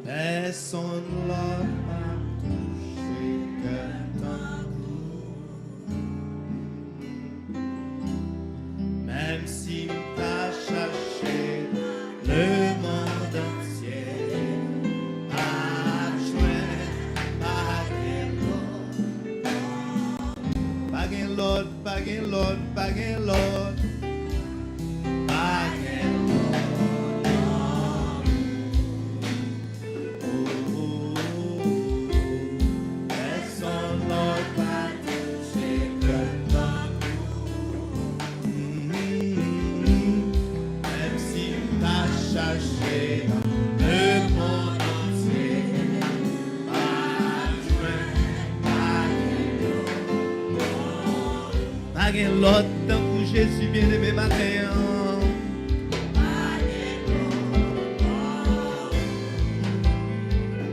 Personne l'autre m'a touché que ton goût. Même si t'as cherché le monde entier, pas jouer, pas l'autre, pas l'autre, pas l'autre. L'autre tant que Jésus bien-aimé matin.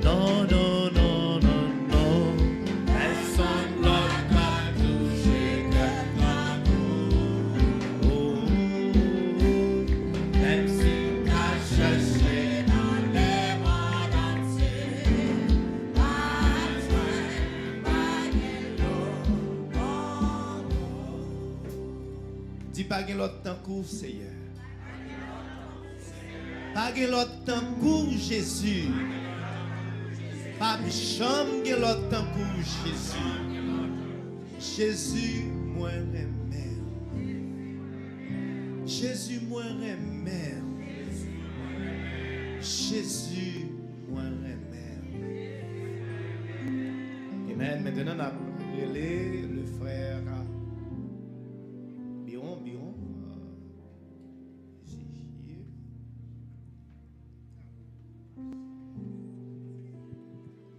Non, non, non, non, non. Personne l'autre m'a touché que toi. Même si t'as cherché dans le monde entier, pas dis pas que l'autre temps court, Seigneur. Pas que l'autre temps court, Jésus. Pas de chambre que l'autre temps court, Jésus. Jésus, moi remè. Jésus, moi remè. Jésus, moi remè. Amen. Maintenant, on a relé le frère.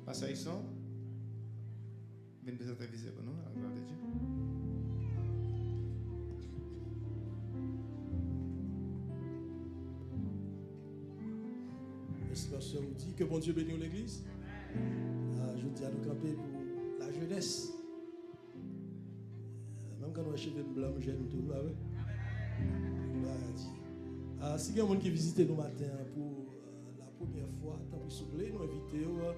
Pasteur Isson, venez présenter visée pour nous, à la gloire de Dieu. Merci, pasteur Audi. Que bon Dieu bénisse l'église. Je dis à nous camper pour la jeunesse. Même quand on achète une blanche, j'aime tout. Si il y a des gens qui visitent nous matin pour la première fois, tant pis souple, nous invitons.